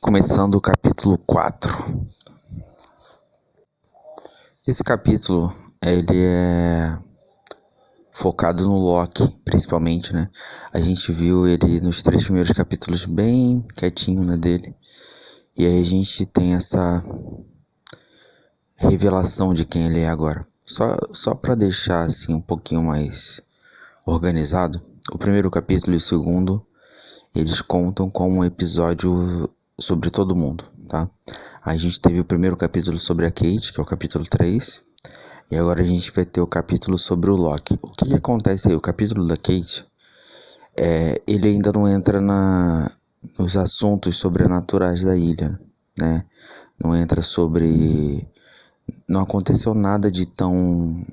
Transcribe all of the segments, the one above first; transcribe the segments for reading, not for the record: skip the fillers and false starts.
Começando o capítulo 4. Esse capítulo, ele é focado no Loki, principalmente, né? A gente viu ele nos 3 primeiros capítulos bem quietinho, né, dele. E aí a gente tem essa revelação de quem ele é agora. Só para deixar assim um pouquinho mais organizado, o primeiro capítulo e o segundo, eles contam como um episódio sobre todo mundo, tá? A gente teve o primeiro capítulo sobre a Kate, que é o capítulo 3, e agora a gente vai ter o capítulo sobre o Loki. O que acontece aí? O capítulo da Kate, ele ainda não entra nos assuntos sobrenaturais da ilha, né? Não entra sobre... Não aconteceu nada de tão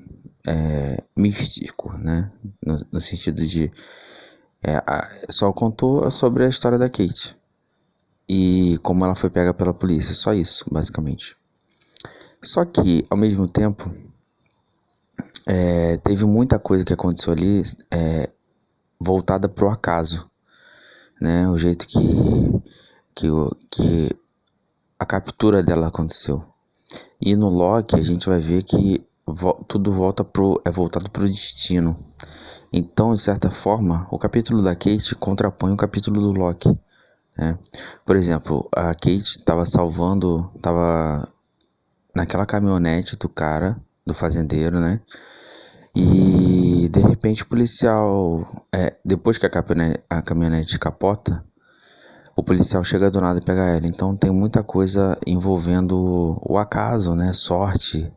místico, né? No sentido de... só contou sobre a história da Kate e como ela foi pega pela polícia, só isso, basicamente. Só que, ao mesmo tempo, teve muita coisa que aconteceu ali voltada pro acaso, né? O jeito que a captura dela aconteceu. E no Loki a gente vai ver que tudo voltado pro destino. Então, de certa forma, o capítulo da Kate contrapõe o capítulo do Loki, né? Por exemplo, a Kate estava naquela caminhonete do cara, do fazendeiro, né? E de repente o policial, depois que a caminhonete capota, o policial chega do nada e pega ela. Então tem muita coisa envolvendo o acaso, né? Sorte,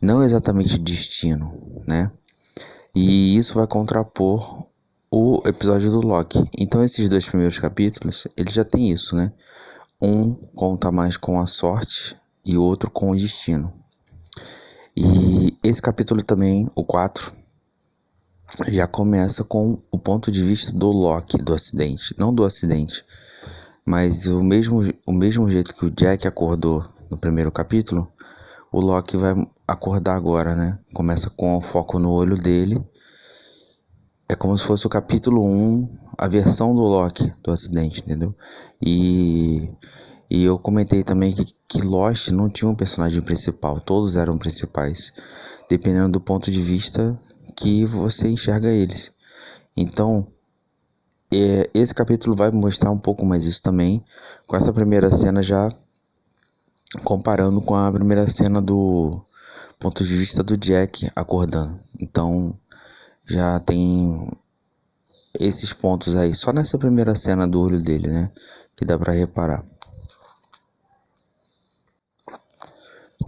não exatamente destino, né? E isso vai contrapor o episódio do Loki. Então esses 2 primeiros capítulos, ele já tem isso, né? Um conta mais com a sorte e o outro com o destino. E esse capítulo também, o 4, já começa com o ponto de vista do Loki, do acidente. Não do acidente, mas o mesmo jeito que o Jack acordou no primeiro capítulo, o Loki vai acordar agora, né? Começa com o foco no olho dele. É como se fosse o capítulo 1, a versão do Loki do acidente, entendeu? E eu comentei também que Lost não tinha um personagem principal, todos eram principais, dependendo do ponto de vista que você enxerga eles. Então, esse capítulo vai mostrar um pouco mais isso também, com essa primeira cena já comparando com a primeira cena do ponto de vista do Jack acordando. Então, já tem esses pontos aí, só nessa primeira cena do olho dele, né, que dá pra reparar.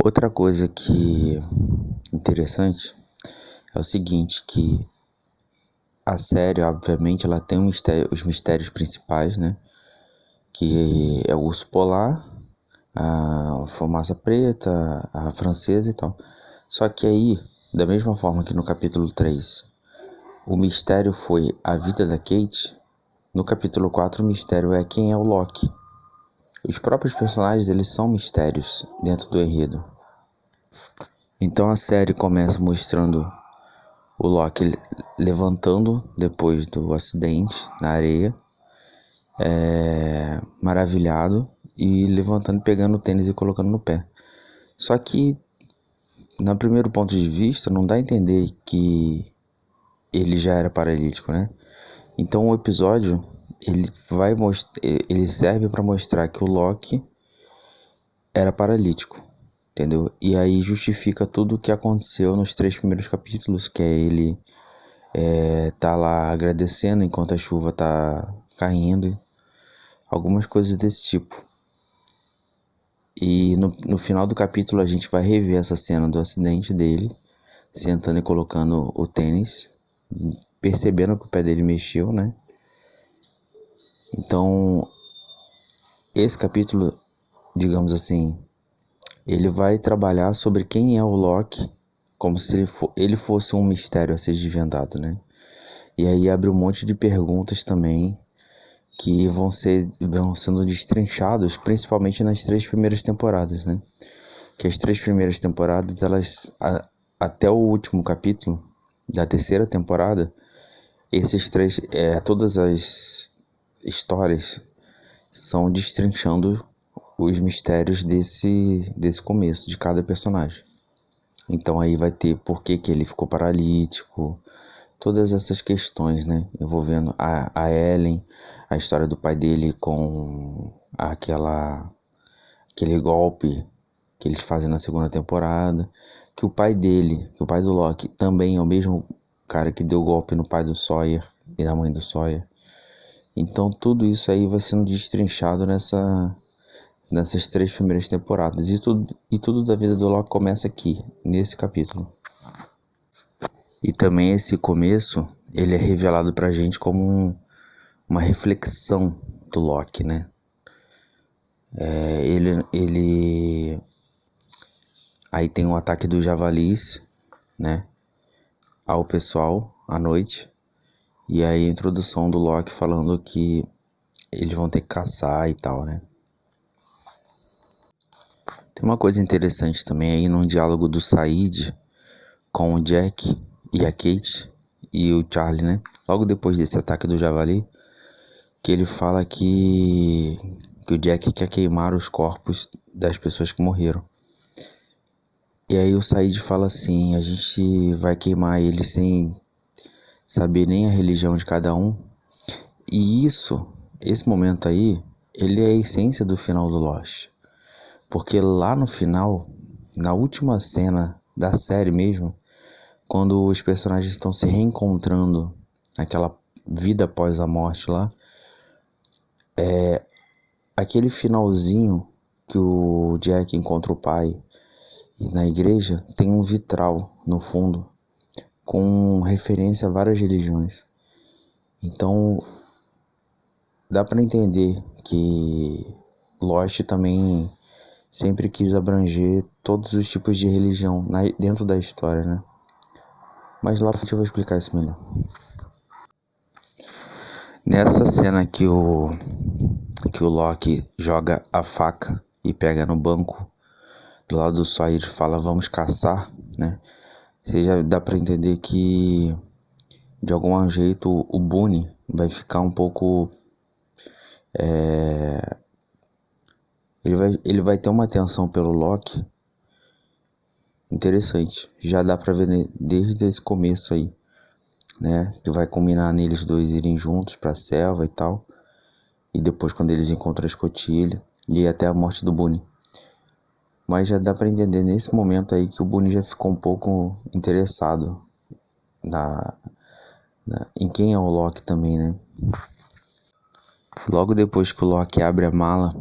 Outra coisa que interessante é o seguinte, que a série, obviamente, ela tem os mistérios principais, né, que é o urso polar, a fumaça preta, a francesa e tal. Só que aí, da mesma forma que no capítulo 3, o mistério foi a vida da Kate, no capítulo 4 o mistério é quem é o Loki. Os próprios personagens, eles são mistérios dentro do enredo. Então a série começa mostrando o Loki levantando depois do acidente na areia, maravilhado, e levantando, pegando o tênis e colocando no pé. Só que, no primeiro ponto de vista, não dá a entender que ele já era paralítico, né? Então o episódio ele serve para mostrar que o Loki era paralítico, entendeu? E aí justifica tudo o que aconteceu nos 3 primeiros capítulos, que é ele tá lá agradecendo enquanto a chuva tá caindo, algumas coisas desse tipo. E no final do capítulo a gente vai rever essa cena do acidente dele, sentando e colocando o tênis, percebendo que o pé dele mexeu, né? Então, esse capítulo, digamos assim, ele vai trabalhar sobre quem é o Loki, como se ele fosse um mistério a ser desvendado, né? E aí abre um monte de perguntas também que vão sendo destrinchados, principalmente nas 3 primeiras temporadas, né? Que as 3 primeiras temporadas, elas até o último capítulo da 3ª temporada, esses 3, todas as histórias são destrinchando os mistérios desse começo, de cada personagem. Então aí vai ter por que ele ficou paralítico, todas essas questões, né, envolvendo a Ellen, a história do pai dele com aquele golpe que eles fazem na segunda temporada, que o pai do Loki, também é o mesmo cara que deu golpe no pai do Sawyer e na mãe do Sawyer. Então tudo isso aí vai sendo destrinchado nessas 3 primeiras temporadas. E tudo da vida do Loki começa aqui, nesse capítulo. E também esse começo, ele é revelado pra gente como uma reflexão do Loki, né? Aí tem o ataque dos javalis, né? Ao pessoal, à noite. E aí a introdução do Loki falando que eles vão ter que caçar e tal, né? Tem uma coisa interessante também aí no diálogo do Said com o Jack e a Kate e o Charlie, né? Logo depois desse ataque do javali, que ele fala que o Jack quer queimar os corpos das pessoas que morreram. E aí o Said fala assim, a gente vai queimar eles sem saber nem a religião de cada um. E esse momento aí, ele é a essência do final do Lost. Porque lá no final, na última cena da série mesmo, quando os personagens estão se reencontrando naquela vida após a morte lá, aquele finalzinho que o Jack encontra o pai e na igreja tem um vitral no fundo com referência a várias religiões. Então dá para entender que Lost também sempre quis abranger todos os tipos de religião dentro da história, né? Mas lá eu vou explicar isso melhor. Nessa cena que o Loki joga a faca e pega no banco do lado do Sawyer e fala vamos caçar, né? Você já dá pra entender que de algum jeito o Boone vai ficar um pouco ele vai ter uma atenção pelo Loki interessante. Já dá pra ver desde esse começo aí, né? Que vai combinar neles dois irem juntos pra selva e tal. E depois quando eles encontram a escotilha e até a morte do Boone. Mas já dá pra entender nesse momento aí que o Boone já ficou um pouco interessado em quem é o Loki também, né? Logo depois que o Loki abre a mala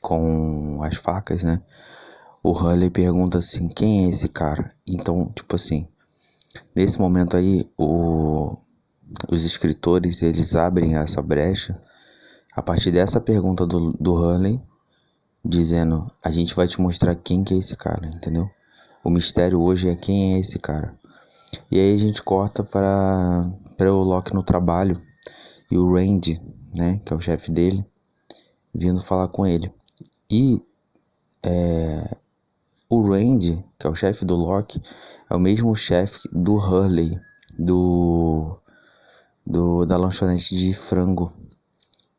com as facas, né? O Hurley pergunta assim, quem é esse cara? Então, tipo assim, nesse momento aí, os escritores, eles abrem essa brecha a partir dessa pergunta do Hurley, dizendo, a gente vai te mostrar quem que é esse cara, entendeu? O mistério hoje é quem é esse cara. E aí a gente corta para o Loki no trabalho e o Randy, né, que é o chefe dele, vindo falar com ele. E o Randy, que é o chefe do Loki, é o mesmo chefe do Hurley, da lanchonete de frango,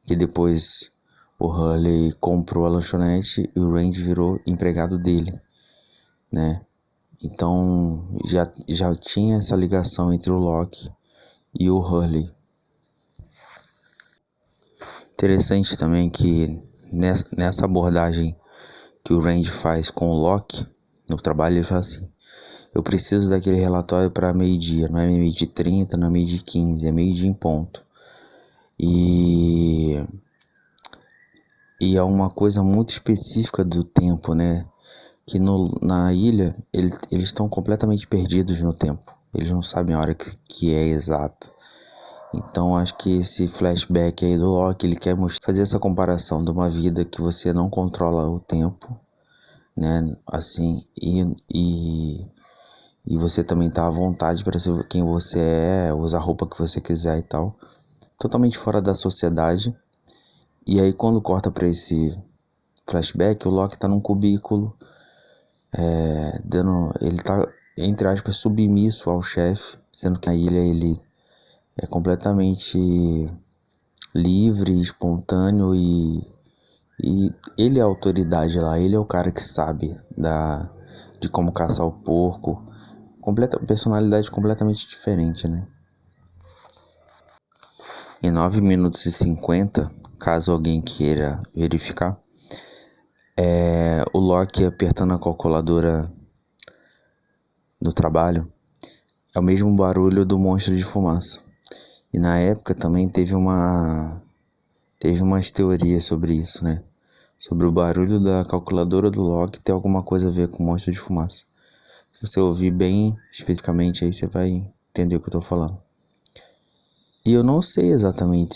que depois o Hurley comprou a lanchonete e o Randy virou empregado dele, né? Então já tinha essa ligação entre o Loki e o Hurley. Interessante também que nessa abordagem que o Randy faz com o Loki no trabalho, ele fala assim, eu preciso daquele relatório para meio-dia, não é meio-dia 30, não é meio-dia 15, é meio-dia em ponto. E é uma coisa muito específica do tempo, né? Que na ilha eles estão completamente perdidos no tempo. Eles não sabem a hora que é exata. Então acho que esse flashback aí do Loki, ele quer fazer essa comparação de uma vida que você não controla o tempo, né? Assim, e você também tá à vontade para ser quem você é, usar a roupa que você quiser e tal. Totalmente fora da sociedade. E aí quando corta para esse flashback, o Loki tá num cubículo, ele tá, entre aspas, submisso ao chefe, sendo que na ilha ele é completamente livre, espontâneo e E ele é a autoridade lá, ele é o cara que sabe de como caçar o porco. Personalidade completamente diferente, né? Em 9 minutos e 50, caso alguém queira verificar, o Loki apertando a calculadora do trabalho é o mesmo barulho do monstro de fumaça. E na época também teve umas teorias sobre isso, né? Sobre o barulho da calculadora do Loki ter alguma coisa a ver com o monstro de fumaça. Se você ouvir bem especificamente aí, você vai entender o que eu tô falando. E eu não sei exatamente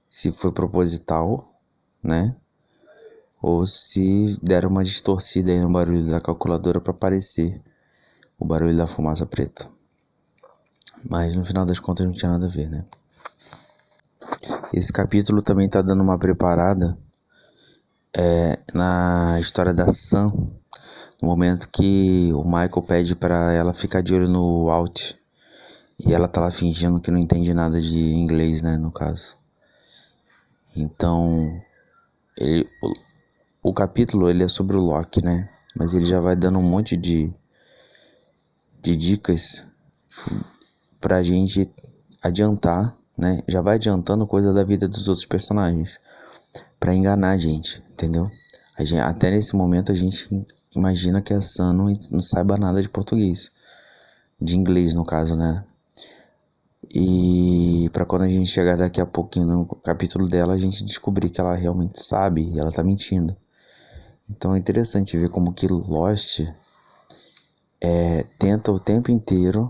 se foi proposital, né? Ou se deram uma distorcida aí no barulho da calculadora para parecer o barulho da fumaça preta. Mas no final das contas não tinha nada a ver, né? Esse capítulo também tá dando uma preparada na história da Sam, no momento que o Michael pede para ela ficar de olho no Walt. E ela tá lá fingindo que não entende nada de inglês, né, no caso. Então, o capítulo ele é sobre o Loki, né? Mas ele já vai dando um monte de dicas pra gente adiantar, né? Já vai adiantando coisa da vida dos outros personagens pra enganar a gente, entendeu? Até nesse momento a gente imagina que a Sam não saiba nada de português, de inglês no caso, né? E pra quando a gente chegar daqui a pouquinho no capítulo dela, a gente descobrir que ela realmente sabe e ela tá mentindo. Então é interessante ver como que Lost tenta o tempo inteiro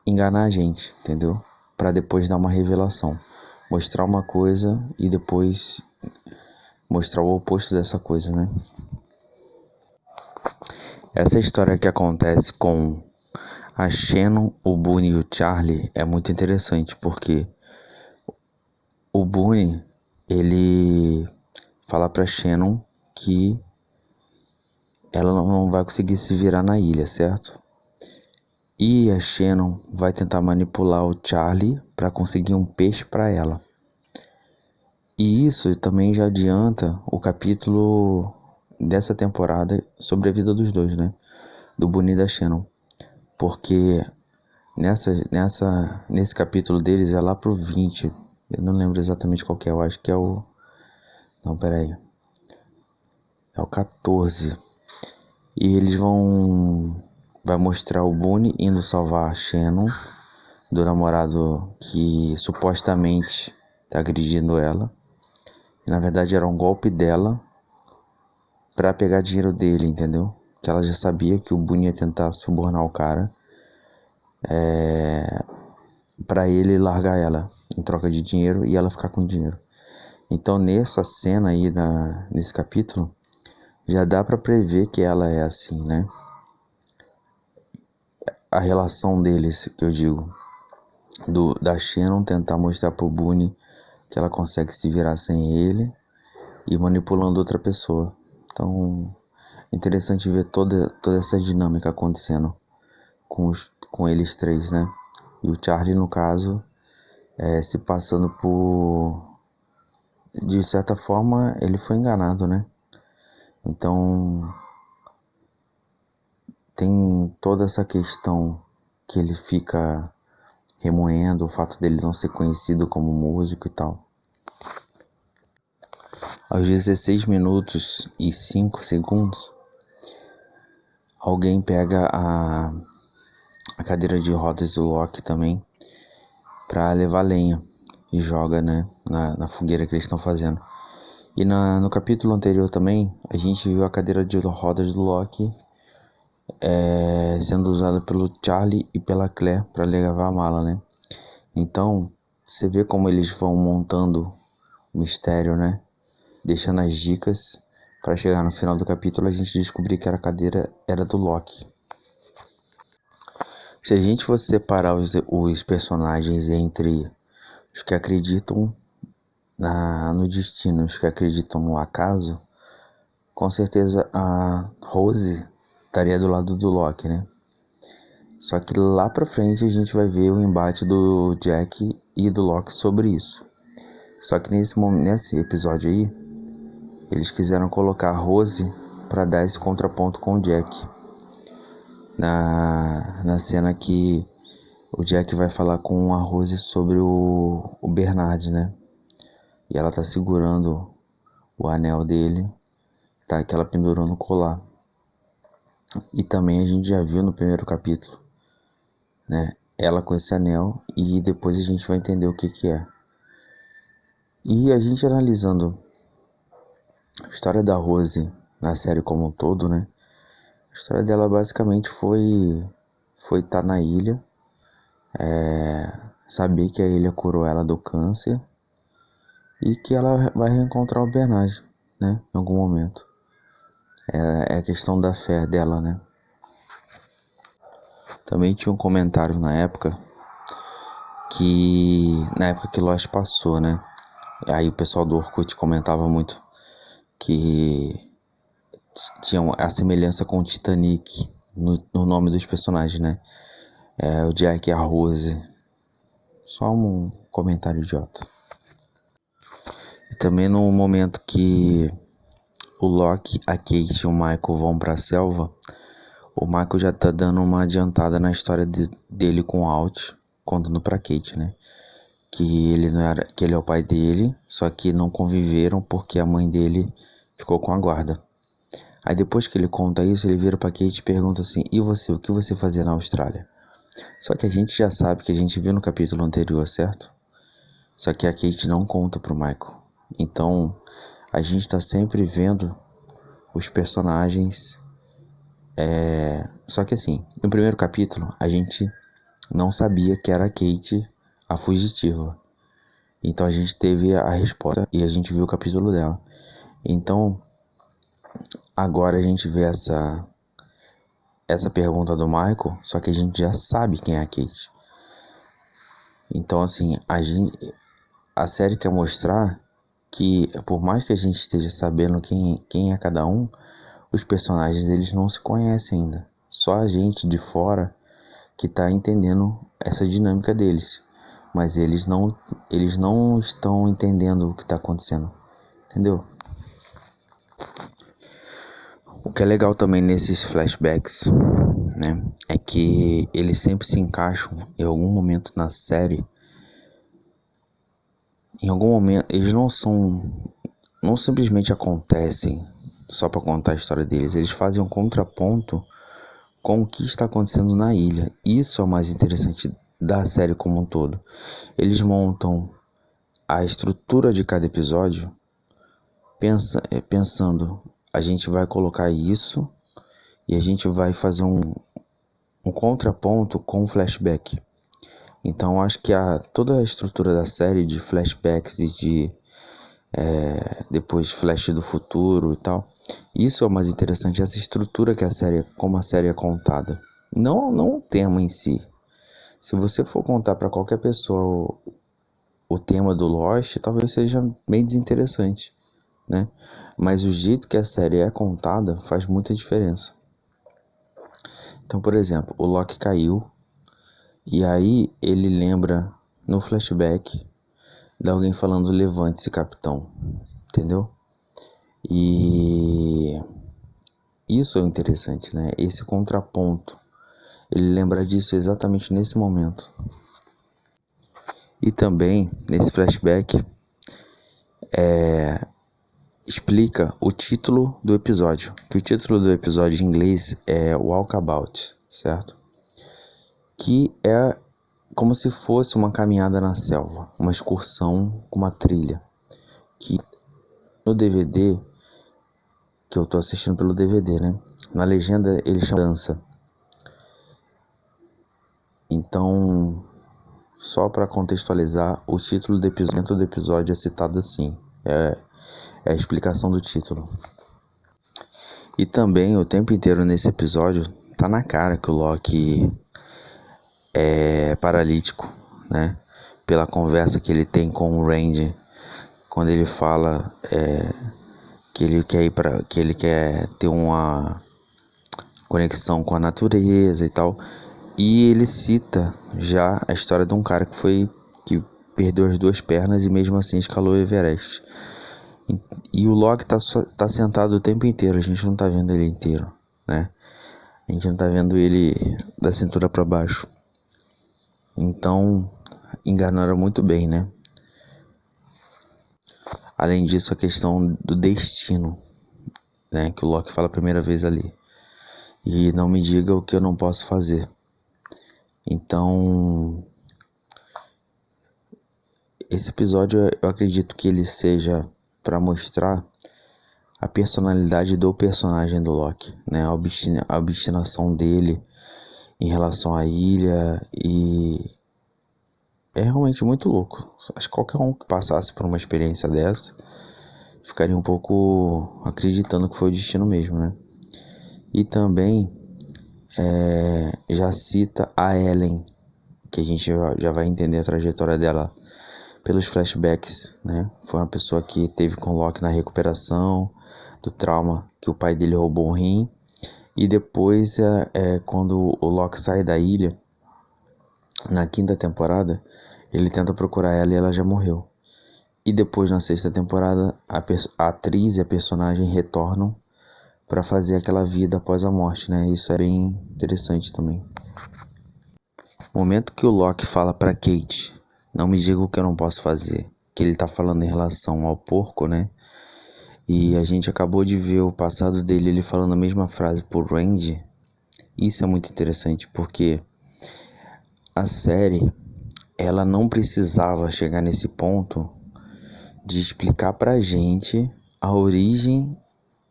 enganar a gente, entendeu? Pra depois dar uma revelação. Mostrar uma coisa e depois mostrar o oposto dessa coisa, né? Essa história que acontece com a Shannon, o Boone e o Charlie é muito interessante, porque o Boone, ele fala pra Shannon que ela não vai conseguir se virar na ilha, certo? E a Shannon vai tentar manipular o Charlie para conseguir um peixe para ela. E isso também já adianta o capítulo dessa temporada sobre a vida dos dois, né? Do Boone e da Shannon. Porque nesse capítulo deles é lá pro 20. Eu não lembro exatamente qual que é, eu acho que é o... Não, peraí. É o 14. E eles vai mostrar o Boone indo salvar a Shannon do namorado que supostamente tá agredindo ela. E, na verdade era um golpe dela pra pegar dinheiro dele, entendeu? Que ela já sabia que o Boone ia tentar subornar o cara pra ele largar ela em troca de dinheiro e ela ficar com dinheiro. Então nessa cena aí, nesse capítulo, já dá pra prever que ela é assim, né? A relação deles, que eu digo, da Shannon tentar mostrar pro Boone que ela consegue se virar sem ele e manipulando outra pessoa. Então, é interessante ver toda essa dinâmica acontecendo com eles três, né? E o Charlie, no caso, se passando por... De certa forma, ele foi enganado, né? Então, tem toda essa questão que ele fica remoendo, o fato dele não ser conhecido como músico e tal. Aos 16 minutos e 5 segundos, alguém pega a cadeira de rodas do Loki também pra levar lenha e joga, né, na fogueira que eles estão fazendo. E no capítulo anterior também, a gente viu a cadeira de rodas do Loki sendo usada pelo Charlie e pela Claire para levar a mala, né? Então, você vê como eles vão montando o mistério, né? Deixando as dicas para chegar no final do capítulo a gente descobrir que a cadeira era do Loki. Se a gente fosse separar os personagens entre os que acreditam no destino, os que acreditam no acaso, com certeza a Rose estaria do lado do Loki, né? Só que lá pra frente a gente vai ver o embate do Jack e do Loki sobre isso. Só que nesse episódio aí, eles quiseram colocar a Rose para dar esse contraponto com o Jack. Na cena que o Jack vai falar com a Rose sobre o Bernard, né? E ela tá segurando o anel dele, tá? Que ela pendurou no colar. E também a gente já viu no primeiro capítulo, né? Ela com esse anel, e depois a gente vai entender o que é. E a gente analisando a história da Rose na série como um todo, né? A história dela basicamente foi estar na ilha, saber que a ilha curou ela do câncer e que ela vai reencontrar o Bernard, né? Em algum momento. É a questão da fé dela, né? Também tinha um comentário na época que Lost passou, né? Aí o pessoal do Orkut comentava muito que tinha a semelhança com o Titanic no nome dos personagens, né? O Jack e a Rose. Só um comentário idiota. E também no momento que o Locke, a Kate e o Michael vão pra selva, o Michael já tá dando uma adiantada na história dele com o Alt, contando pra Kate, né? Que ele é o pai dele, só que não conviveram porque a mãe dele ficou com a guarda. Aí depois que ele conta isso, ele vira pra Kate e pergunta assim: e você, o que você fazia na Austrália? Só que a gente já sabe, que a gente viu no capítulo anterior, certo? Só que a Kate não conta pro Michael. Então a gente tá sempre vendo os personagens. Só que assim, no primeiro capítulo a gente não sabia que era a Kate a fugitiva. Então a gente teve a resposta e a gente viu o capítulo dela. Então agora a gente vê essa pergunta do Michael, só que a gente já sabe quem é a Kate. Então assim, a série quer mostrar que por mais que a gente esteja sabendo quem é cada um, os personagens eles não se conhecem ainda. Só a gente de fora que tá entendendo essa dinâmica deles. Mas eles não estão entendendo o que tá acontecendo. Entendeu? O que é legal também nesses flashbacks, né, é que eles sempre se encaixam em algum momento na série. Em algum momento, eles não simplesmente acontecem só para contar a história deles. Eles fazem um contraponto com o que está acontecendo na ilha. Isso é o mais interessante da série como um todo. Eles montam a estrutura de cada episódio pensando, a gente vai colocar isso e a gente vai fazer um contraponto com o flashback. Então acho que toda a estrutura da série de flashbacks e de depois flash do futuro e tal, isso é o mais interessante, essa estrutura que como a série é contada. Não o tema em si. Se você for contar para qualquer pessoa o tema do Lost, talvez seja meio desinteressante, né? Mas o jeito que a série é contada faz muita diferença. Então, por exemplo, o Locke caiu e aí ele lembra no flashback de alguém falando: levante-se, capitão, entendeu? E isso é interessante, né? Esse contraponto, ele lembra disso exatamente nesse momento. E também nesse flashback explica o título do episódio, que o título do episódio em inglês é Walkabout, certo? Que é como se fosse uma caminhada na selva, uma excursão com uma trilha, que no DVD, que eu tô assistindo pelo DVD, né? Na legenda ele chama dança. Então, só para contextualizar, o título do episódio é citado assim, é a explicação do título. E também o tempo inteiro nesse episódio tá na cara que o Locke é paralítico, né? Pela conversa que ele tem com o Randy, quando ele fala que ele quer ter uma conexão com a natureza e tal. E ele cita já a história de um cara que perdeu as 2 pernas e mesmo assim escalou o Everest. E o Loki tá sentado o tempo inteiro, a gente não tá vendo ele inteiro, né? A gente não tá vendo ele da cintura para baixo. Então, enganaram muito bem, né? Além disso, a questão do destino, né? Que o Loki fala a primeira vez ali. E não me diga o que eu não posso fazer. Então, esse episódio eu acredito que ele seja para mostrar a personalidade do personagem do Loki, né? A obstinação dele em relação à ilha, e é realmente muito louco. Acho que qualquer um que passasse por uma experiência dessa ficaria um pouco acreditando que foi o destino mesmo, né? E também já cita a Ellen, que a gente já vai entender a trajetória dela pelos flashbacks, né? Foi uma pessoa que teve com o Loki na recuperação do trauma que o pai dele roubou um rim. E depois, quando o Loki sai da ilha, na 5ª temporada, ele tenta procurar ela e ela já morreu. E depois, na 6ª temporada, a atriz e a personagem retornam para fazer aquela vida após a morte, né? Isso é bem interessante também. O momento que o Loki fala para Kate, não me diga o que eu não posso fazer, que ele tá falando em relação ao porco, né? E a gente acabou de ver o passado dele, ele falando a mesma frase por Randy. Isso é muito interessante, porque a série, ela não precisava chegar nesse ponto de explicar pra gente a origem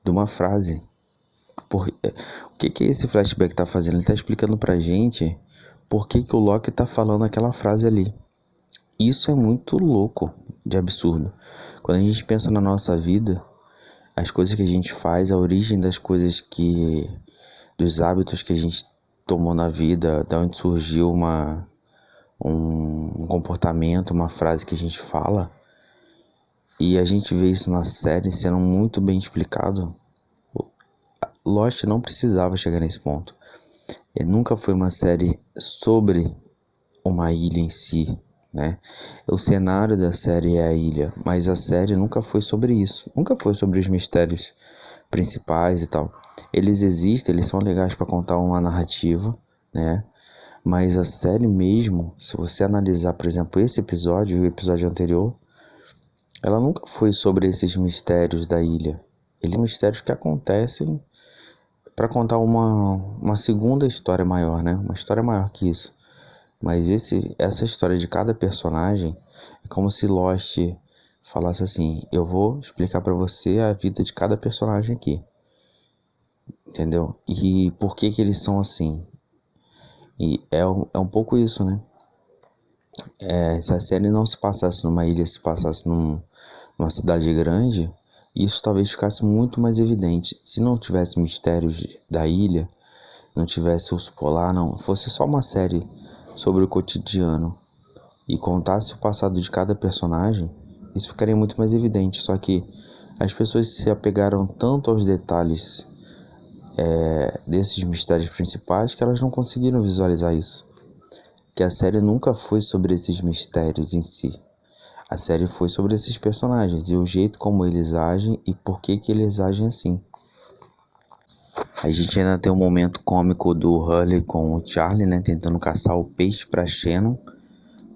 de uma frase. O que esse flashback tá fazendo? Ele tá explicando pra gente por que o Loki tá falando aquela frase ali. Isso é muito louco, de absurdo. Quando a gente pensa na nossa vida, as coisas que a gente faz, a origem das coisas dos hábitos que a gente tomou na vida, de onde surgiu um comportamento, uma frase que a gente fala, e a gente vê isso na série sendo muito bem explicado. Lost não precisava chegar nesse ponto. Nunca foi uma série sobre uma ilha em si, né? O cenário da série é a ilha, mas a série nunca foi sobre isso. Nunca foi sobre os mistérios principais e tal. Eles existem, eles são legais para contar uma narrativa, né? Mas a série mesmo, se você analisar, por exemplo, esse episódio e o episódio anterior, ela nunca foi sobre esses mistérios da ilha. Eles são mistérios que acontecem para contar uma segunda história maior, né? Uma história maior que isso. Mas essa história de cada personagem é como se Lost falasse assim: eu vou explicar para você a vida de cada personagem aqui, entendeu? E por que eles são assim. E é um pouco isso, né? Se a série não se passasse numa ilha, se passasse numa cidade grande, isso talvez ficasse muito mais evidente. Se não tivesse mistérios da ilha, não tivesse urso polar, não, fosse só uma série sobre o cotidiano e contasse o passado de cada personagem, isso ficaria muito mais evidente. Só que as pessoas se apegaram tanto aos detalhes desses mistérios principais que elas não conseguiram visualizar isso. Que a série nunca foi sobre esses mistérios em si. A série foi sobre esses personagens e o jeito como eles agem e por que eles agem assim. A gente ainda tem um momento cômico do Hurley com o Charlie, né, tentando caçar o peixe para Shannon,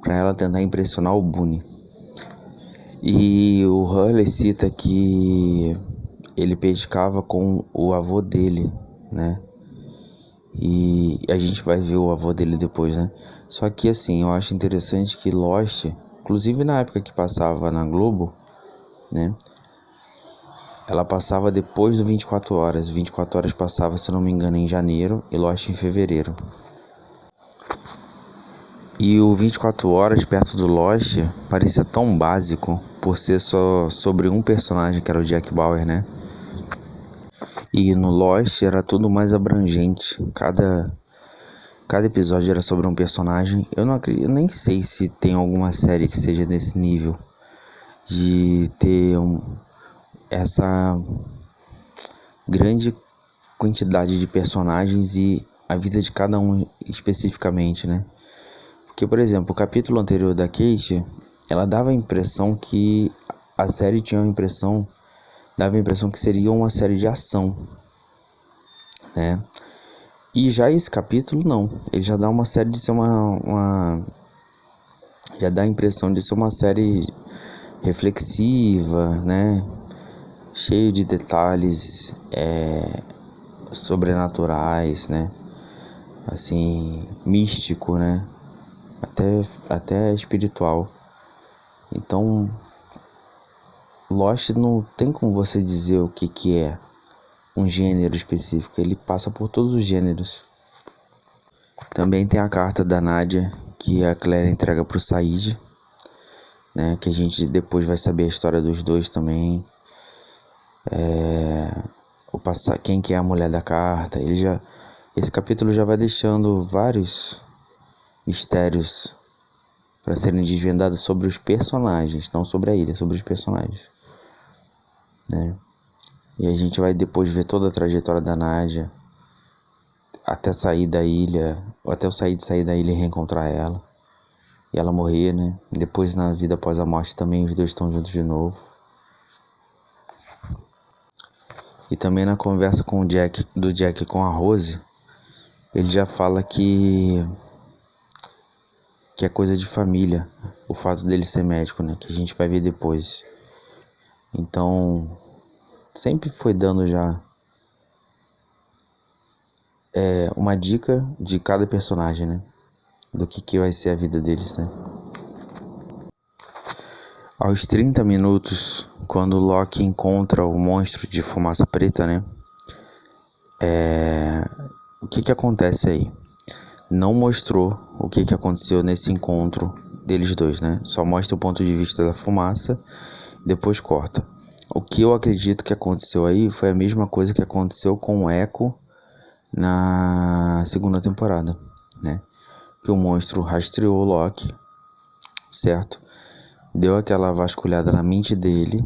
para ela tentar impressionar o Boone. E o Hurley cita que ele pescava com o avô dele, né? E a gente vai ver o avô dele depois, né? Só que assim, eu acho interessante que Lost, inclusive na época que passava na Globo, né? Ela passava depois do 24 horas. 24 horas passava, se não me engano, em janeiro e Lost em fevereiro. E o 24 horas perto do Lost parecia tão básico por ser só sobre um personagem, que era o Jack Bauer, né? E no Lost era tudo mais abrangente. Cada episódio era sobre um personagem. Eu nem sei se tem alguma série que seja desse nível de ter essa grande quantidade de personagens e a vida de cada um especificamente, né? Porque, por exemplo, o capítulo anterior da Kate ela dava a impressão que a série dava a impressão que seria uma série de ação, né? E já esse capítulo não, ele já dá uma série de ser já dá a impressão de ser uma série reflexiva, né? Cheio de detalhes sobrenaturais, né? Assim, místico, né? Até espiritual. Então, Lost não tem como você dizer o que é um gênero específico, ele passa por todos os gêneros. Também tem a carta da Nadia, que a Claire entrega pro Sayid, né, que a gente depois vai saber a história dos dois também. Quem que é a mulher da carta. Esse capítulo já vai deixando vários mistérios para serem desvendados sobre os personagens, não sobre a ilha, sobre os personagens, né? E a gente vai depois ver toda a trajetória da Nadia até sair da ilha, ou até o Sayid sair da ilha e reencontrar ela, e ela morrer, né? Depois, na vida após a morte, também os dois estão juntos de novo. E também na conversa do Jack com a Rose, ele já fala que é coisa de família, o fato dele ser médico, né? Que a gente vai ver depois. Então, sempre foi dando já uma dica de cada personagem, né? Do que vai ser a vida deles, né? Aos 30 minutos, quando o Loki encontra o monstro de fumaça preta, né? O que acontece aí? Não mostrou o que aconteceu nesse encontro deles dois, né? Só mostra o ponto de vista da fumaça, depois corta. O que eu acredito que aconteceu aí foi a mesma coisa que aconteceu com o Echo na segunda temporada, né? Que o monstro rastreou o Loki, certo? Deu aquela vasculhada na mente dele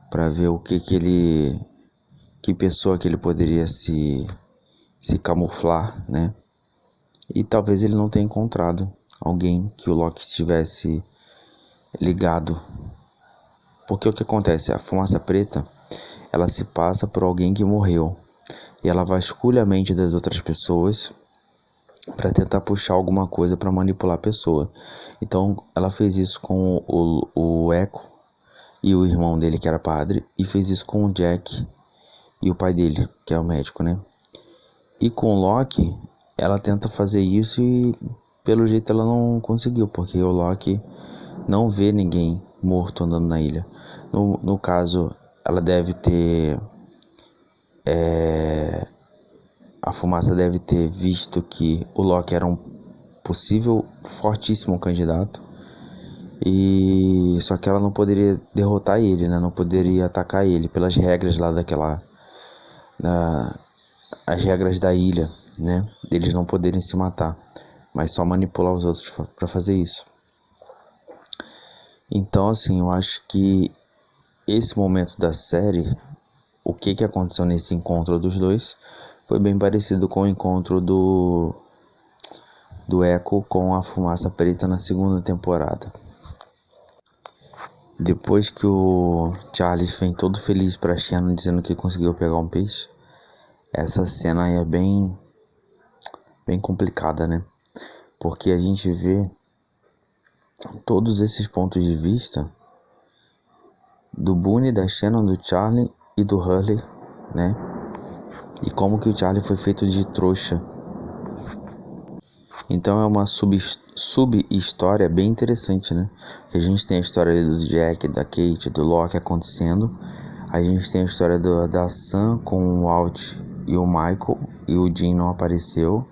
para ver o que pessoa que ele poderia se camuflar, né? E talvez ele não tenha encontrado alguém que o Loki estivesse ligado. Porque o que acontece? A fumaça preta, ela se passa por alguém que morreu. E ela vasculha a mente das outras pessoas para tentar puxar alguma coisa para manipular a pessoa. Então, ela fez isso com o Echo e o irmão dele, que era padre. E fez isso com o Jack e o pai dele, que é o médico, né? E com o Loki, ela tenta fazer isso e pelo jeito ela não conseguiu, porque o Loki não vê ninguém morto andando na ilha. No caso, ela deve ter... a fumaça deve ter visto que o Loki era um possível fortíssimo candidato. E só que ela não poderia derrotar ele, né? Não poderia atacar ele pelas regras lá as regras da ilha, né? Eles não poderem se matar, mas só manipular os outros para fazer isso. Então, assim, eu acho que esse momento da série, o que aconteceu nesse encontro dos dois, foi bem parecido com o encontro do Echo com a fumaça preta na segunda temporada. Depois que o Charles vem todo feliz pra Shannon dizendo que conseguiu pegar um peixe, essa cena aí é bem complicada, né? Porque a gente vê todos esses pontos de vista do Boone, da Shannon, do Charlie e do Hurley, né? E como que o Charlie foi feito de trouxa. Então é uma sub-história bem interessante, né? Que a gente tem a história ali do Jack, da Kate, do Loki acontecendo. A gente tem a história da Sam com o Walt e o Michael, e o Jim não apareceu.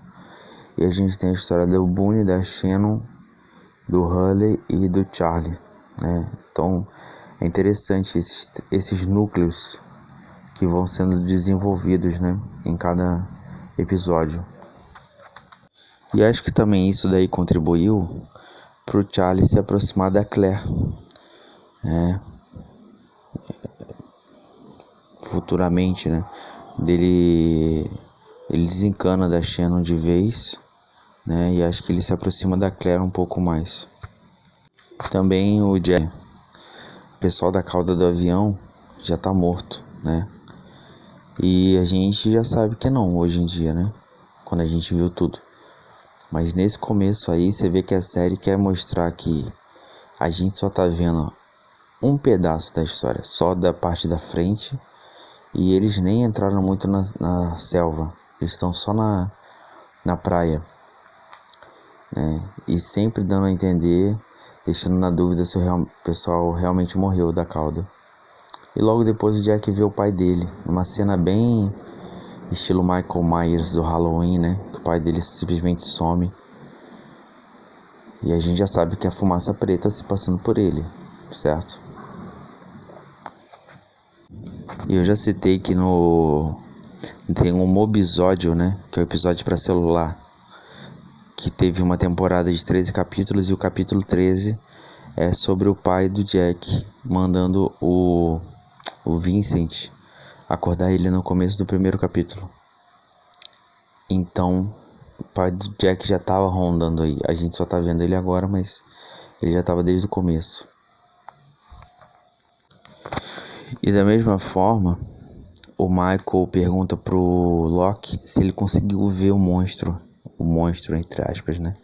E a gente tem a história do Boone, da Shannon, do Hurley e do Charlie, né? Então é interessante esses núcleos que vão sendo desenvolvidos, né, em cada episódio. E acho que também isso daí contribuiu pro Charlie se aproximar da Claire, né? Futuramente, né? Ele desencana da Shannon de vez, né? E acho que ele se aproxima da Claire um pouco mais. Também o pessoal da cauda do avião já tá morto, né? E a gente já sabe que não, hoje em dia, né? Quando a gente viu tudo. Mas nesse começo aí, você vê que a série quer mostrar que a gente só tá vendo um pedaço da história, só da parte da frente. E eles nem entraram muito na selva, eles estão só na praia, né? E sempre dando a entender, deixando na dúvida se o pessoal realmente morreu da cauda. E logo depois o Jack vê o pai dele, uma cena bem estilo Michael Myers do Halloween, né? Que o pai dele simplesmente some. E a gente já sabe que a fumaça preta se passando por ele, certo? E eu já citei que tem um mobisódio, né? Que é o episódio para celular, que teve uma temporada de 13 capítulos, e o capítulo 13 é sobre o pai do Jack mandando o Vincent acordar ele no começo do primeiro capítulo. Então, o pai do Jack já tava rondando aí. A gente só tá vendo ele agora, mas ele já tava desde o começo. E da mesma forma, o Michael pergunta pro Locke se ele conseguiu ver o monstro entre aspas, né?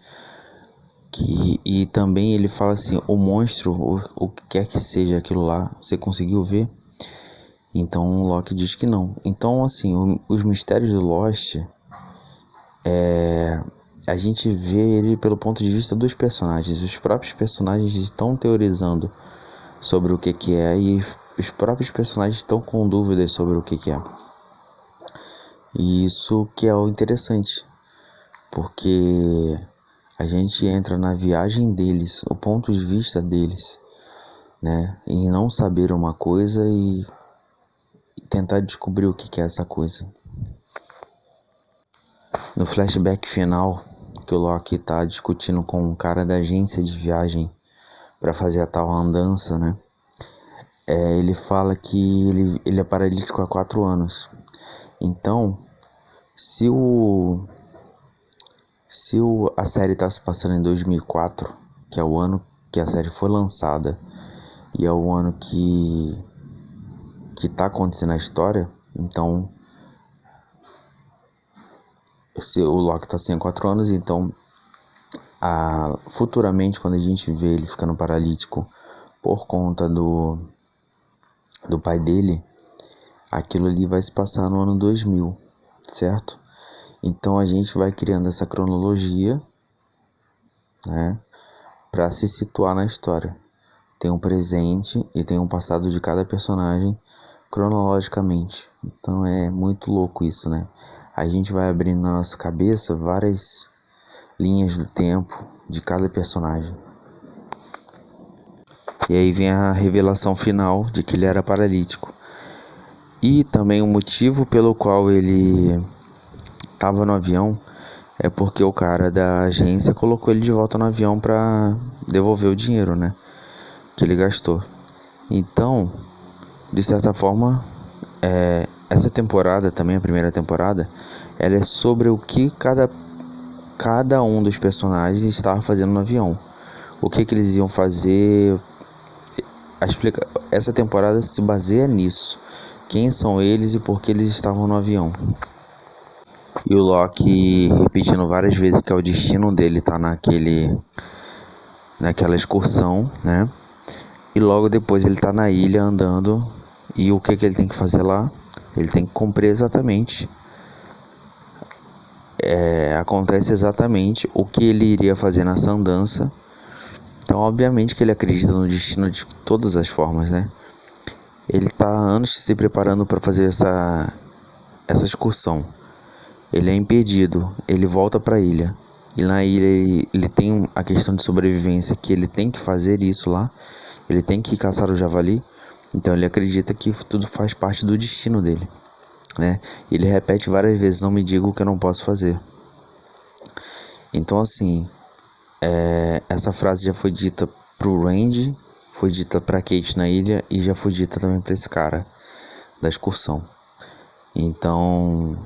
E também ele fala assim, o monstro, o que quer que seja aquilo lá, você conseguiu ver? Então o Locke diz que não. Então assim, os mistérios do Lost, a gente vê ele pelo ponto de vista dos personagens. Os próprios personagens estão teorizando sobre o que é, e os próprios personagens estão com dúvidas sobre o que é. E isso que é o interessante, porque a gente entra na viagem deles, o ponto de vista deles, né? Em não saber uma coisa e tentar descobrir o que é essa coisa. No flashback final, que o Locke tá discutindo com um cara da agência de viagem para fazer a tal andança, né? Ele fala que ele é paralítico há 4 anos. Então, se a série está se passando em 2004, que é o ano que a série foi lançada, e é o ano que tá acontecendo a história, então se o Locke tá sem 4 anos, então futuramente, quando a gente vê ele ficando paralítico por conta do pai dele, aquilo ali vai se passar no ano 2000, certo? Então a gente vai criando essa cronologia, né, para se situar na história. Tem um presente e tem um passado de cada personagem cronologicamente. Então é muito louco isso, né? A gente vai abrindo na nossa cabeça várias linhas do tempo de cada personagem. E aí vem a revelação final de que ele era paralítico. E também o motivo pelo qual ele estava no avião é porque o cara da agência colocou ele de volta no avião para devolver o dinheiro, né, que ele gastou. Então, de certa forma, essa temporada também, a primeira temporada, ela é sobre o que cada um dos personagens estava fazendo no avião. O que eles iam fazer. Essa temporada se baseia nisso. Quem são eles e por que eles estavam no avião. E o Locke repetindo várias vezes que é o destino dele tá naquela excursão, né? E logo depois ele tá na ilha andando. E o que ele tem que fazer lá? Ele tem que cumprir exatamente. Acontece exatamente o que ele iria fazer nessa andança. Então, obviamente que ele acredita no destino de todas as formas, né? Ele tá há anos se preparando para fazer essa excursão. Ele é impedido, ele volta para a ilha. E na ilha ele tem a questão de sobrevivência, que ele tem que fazer isso lá. Ele tem que caçar o javali. Então ele acredita que tudo faz parte do destino dele, né? Ele repete várias vezes, não me diga o que eu não posso fazer. Então assim, essa frase já foi dita pro Randy, foi dita pra Kate na ilha e já foi dita também pra esse cara da excursão. Então,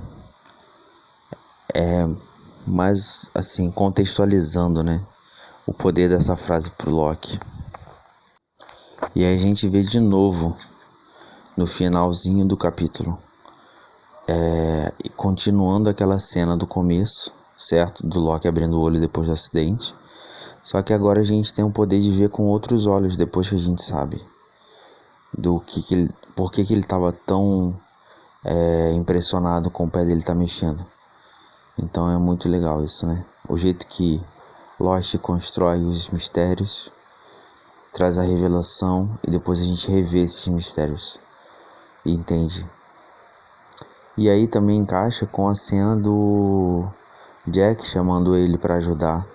mas assim, contextualizando, né, o poder dessa frase pro Locke. E aí a gente vê de novo no finalzinho do capítulo, continuando aquela cena do começo, certo? Do Loki abrindo o olho depois do acidente. Só que agora a gente tem o poder de ver com outros olhos depois que a gente sabe por que ele estava tão impressionado com o pé dele estar mexendo. Então é muito legal isso, né? O jeito que Lost constrói os mistérios, traz a revelação e depois a gente revê esses mistérios e entende. E aí também encaixa com a cena do Jack chamando ele para ajudar,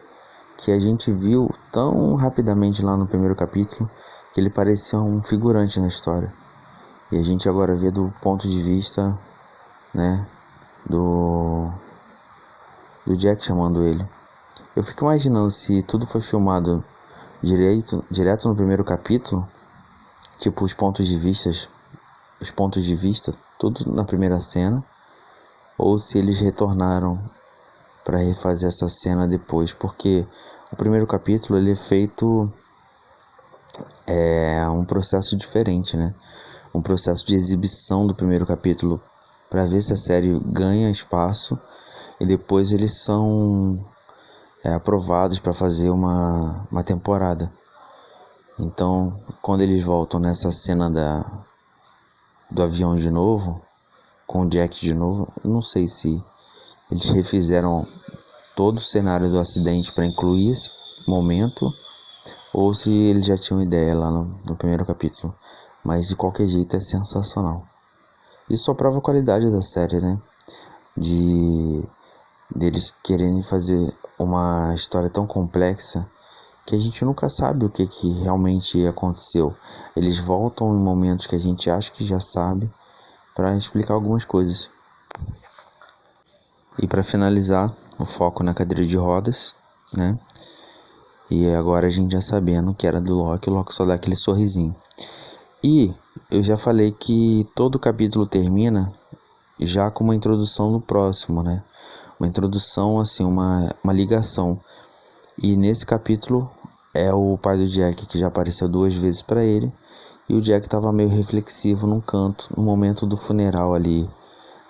que a gente viu tão rapidamente lá no primeiro capítulo que ele parecia um figurante na história. E a gente agora vê do ponto de vista, né, do Jack chamando ele. Eu fico imaginando se tudo foi filmado direto no primeiro capítulo, tipo os pontos de vista, tudo na primeira cena, ou se eles retornaram para refazer essa cena depois, porque o primeiro capítulo ele é feito um processo diferente, né? Um processo de exibição do primeiro capítulo para ver se a série ganha espaço e depois eles são aprovados para fazer uma temporada. Então, quando eles voltam nessa cena do avião de novo, com o Jack de novo, eu não sei se eles refizeram todo o cenário do acidente para incluir esse momento ou se eles já tinham ideia lá no primeiro capítulo. Mas de qualquer jeito é sensacional. Isso só prova a qualidade da série, né? Deles querendo fazer uma história tão complexa que a gente nunca sabe o que realmente aconteceu. Eles voltam em momentos que a gente acha que já sabe para explicar algumas coisas. E para finalizar, o foco na cadeira de rodas, né? E agora a gente já sabendo que era do Loki, o Loki só dá aquele sorrisinho. E eu já falei que todo capítulo termina já com uma introdução no próximo, né? Uma introdução, assim, uma ligação. E nesse capítulo é o pai do Jack, que já apareceu 2 vezes para ele. E o Jack estava meio reflexivo num canto, no momento do funeral ali,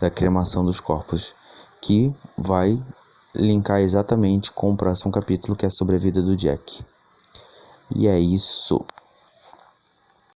da cremação dos corpos, que vai linkar exatamente com o próximo capítulo, que é sobre a vida do Jack. E é isso.